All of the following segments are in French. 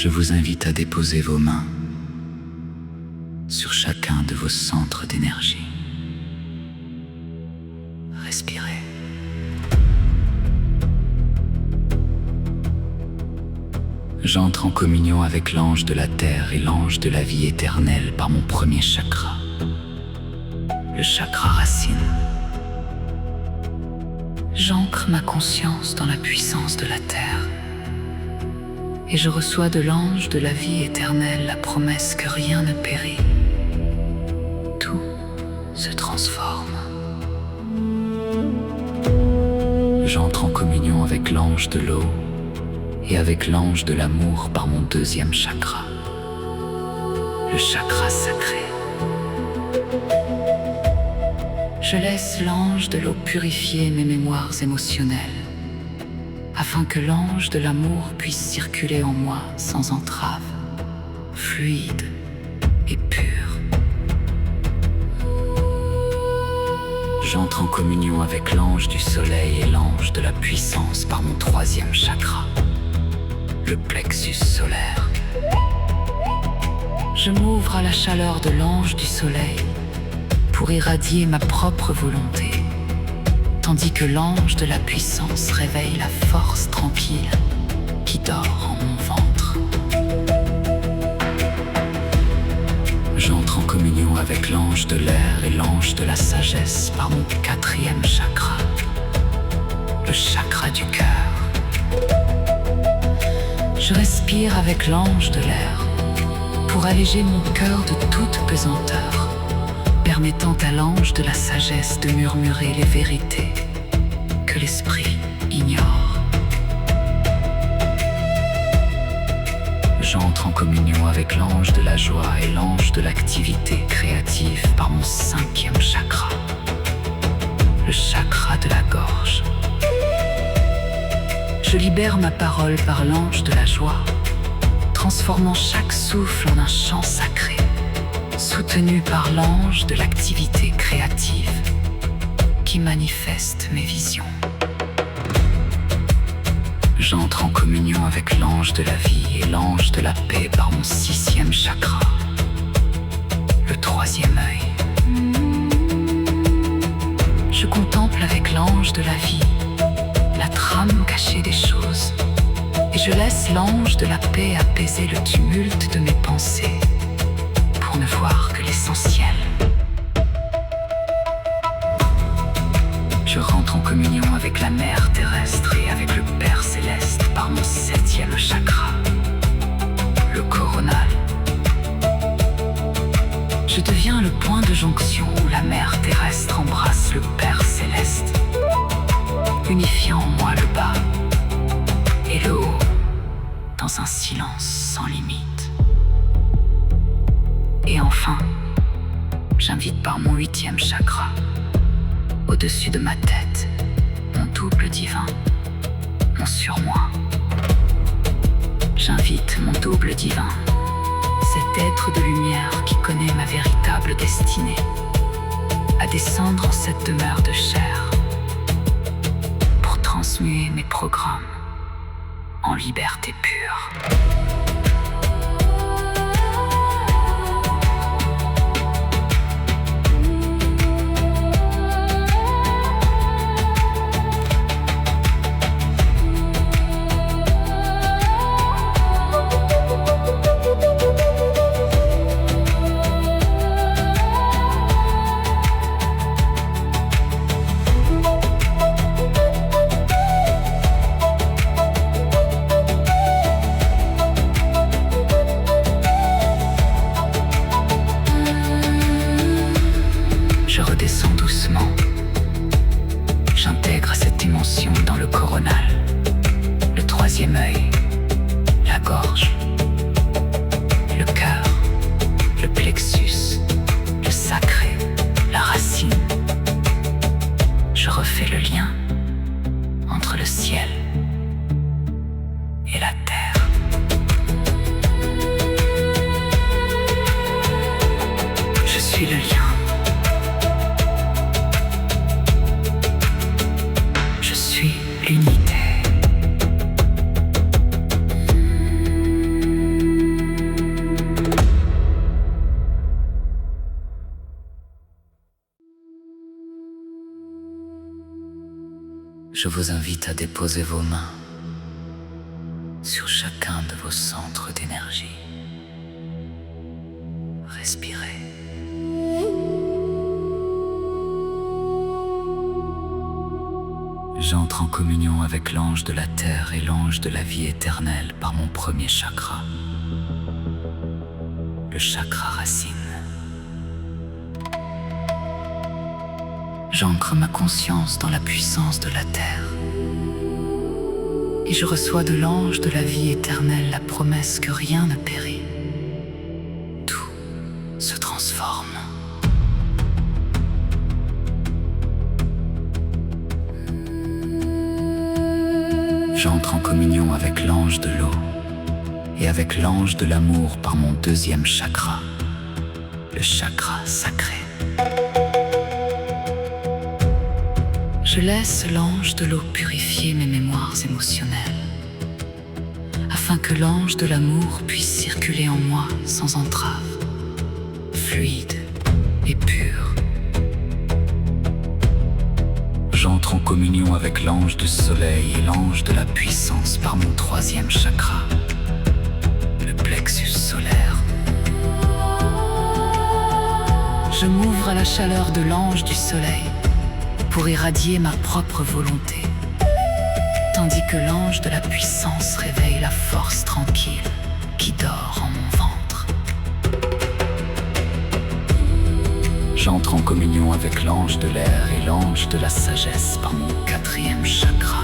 Je vous invite à déposer vos mains sur chacun de vos centres d'énergie. Respirez. J'entre en communion avec l'ange de la terre et l'ange de la vie éternelle par mon premier chakra, le chakra racine. J'ancre ma conscience dans la puissance de la terre et je reçois de l'ange de la vie éternelle la promesse que rien ne périt. Tout se transforme. J'entre en communion avec l'ange de l'eau et avec l'ange de l'amour par mon deuxième chakra, le chakra sacré. Je laisse l'ange de l'eau purifier mes mémoires émotionnelles, afin que l'ange de l'amour puisse circuler en moi sans entrave, fluide et pur. J'entre en communion avec l'ange du soleil et l'ange de la puissance par mon troisième chakra, le plexus solaire. Je m'ouvre à la chaleur de l'ange du soleil pour irradier ma propre volonté, tandis que l'ange de la puissance réveille la force tranquille qui dort en mon ventre. J'entre en communion avec l'ange de l'air et l'ange de la sagesse par mon quatrième chakra, le chakra du cœur. Je respire avec l'ange de l'air pour alléger mon cœur de toute pesanteur, permettant à l'ange de la sagesse de murmurer les vérités que l'esprit ignore. J'entre en communion avec l'ange de la joie et l'ange de l'activité créative par mon cinquième chakra, le chakra de la gorge. Je libère ma parole par l'ange de la joie, transformant chaque souffle en un chant sacré, soutenu par l'ange de l'activité créative qui manifeste mes visions. J'entre en communion avec l'ange de la vie et l'ange de la paix par mon sixième chakra, le troisième œil. Je contemple avec l'ange de la vie la trame cachée des choses, et je laisse l'ange de la paix apaiser le tumulte de mes pensées pour ne voir que l'essentiel. Je rentre en communion avec la mère terrestre et avec le Père céleste par mon septième chakra, le coronal. Je deviens le point de jonction où la mère terrestre embrasse le Père céleste, unifiant en moi le bas et le haut dans un silence sans limite. Et enfin, j'invite par mon huitième chakra, au-dessus de ma tête, mon double divin, mon surmoi. J'invite mon double divin, cet être de lumière qui connaît ma véritable destinée, à descendre en cette demeure de chair, transmuer mes programmes en liberté pure. Je redescends doucement. J'intègre cette dimension dans le coronal, le troisième œil, la gorge, le cœur, le plexus, le sacré, la racine. Je refais le lien entre le ciel et la terre. Je suis le lien. Unité. Je vous invite à déposer vos mains sur chacun de vos centres d'énergie. Respirez. J'entre en communion avec l'ange de la terre et l'ange de la vie éternelle par mon premier chakra, le chakra racine. J'ancre ma conscience dans la puissance de la terre et je reçois de l'ange de la vie éternelle la promesse que rien ne périt. Tout se transforme. J'entre en communion avec l'ange de l'eau et avec l'ange de l'amour par mon deuxième chakra, le chakra sacré. Je laisse l'ange de l'eau purifier mes mémoires émotionnelles, afin que l'ange de l'amour puisse circuler en moi sans entrave, fluide et pur. J'entre en communion avec l'ange du soleil et l'ange de la puissance par mon troisième chakra, le plexus solaire. Je m'ouvre à la chaleur de l'ange du soleil pour irradier ma propre volonté, tandis que l'ange de la puissance réveille la force tranquille qui dort en mon ventre. J'entre en communion avec l'ange de l'air et l'ange de la sagesse par mon quatrième chakra,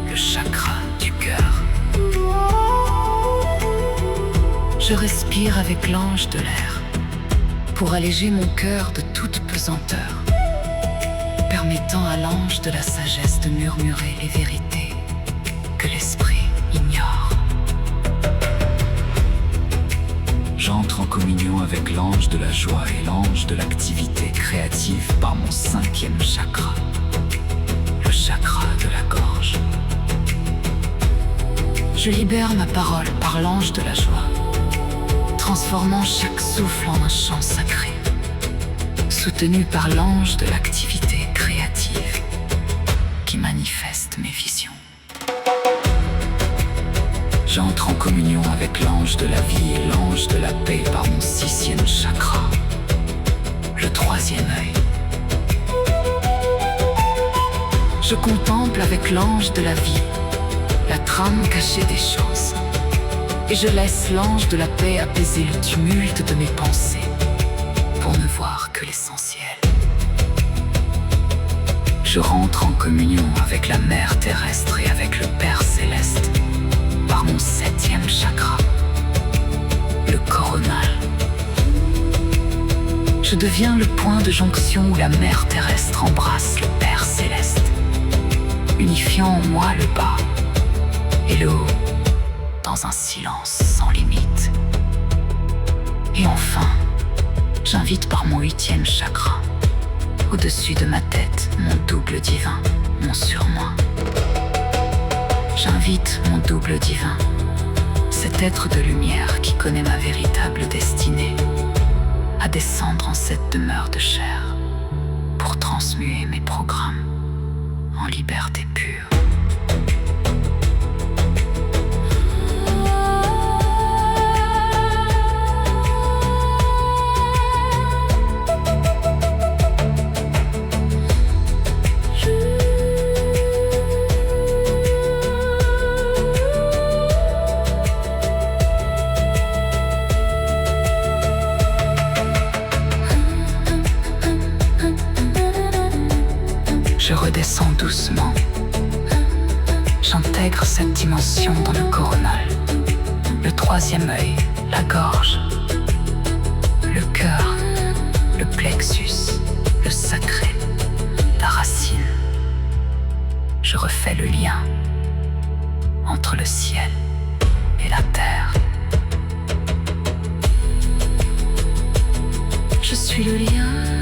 le chakra du cœur. Je respire avec l'ange de l'air pour alléger mon cœur de toute pesanteur, permettant à l'ange de la sagesse de murmurer les vérités que l'esprit ignore. J'entre en communion avec l'ange de la joie et l'ange de l'activité créative par mon cinquième chakra, le chakra de la gorge. Je libère ma parole par l'ange de la joie, transformant chaque souffle en un chant sacré, soutenu par l'ange de l'activité créative qui manifeste mes visions. J'entre en communion avec l'ange de la vie et l'ange de la paix par mon sixième chakra, le troisième œil. Je contemple avec l'ange de la vie la trame cachée des choses et je laisse l'ange de la paix apaiser le tumulte de mes pensées pour ne voir que l'essentiel. Je rentre en communion avec la mère terrestre et avec le Père céleste par mon septième chakra, le coronal. Je deviens le point de jonction où la mère terrestre embrasse le Père céleste, unifiant en moi le bas et le haut dans un silence sans limite. Et enfin, j'invite par mon huitième chakra, au-dessus de ma tête, mon double divin, mon surmoi. J'invite mon double divin, cet être de lumière qui connaît ma véritable destinée, à descendre en cette demeure de chair pour transmuer mes programmes en liberté pure. Je redescends doucement. J'intègre cette dimension dans le coronal, le troisième œil, la gorge, le cœur, le plexus, le sacré, la racine. Je refais le lien entre le ciel et la terre. Je suis le lien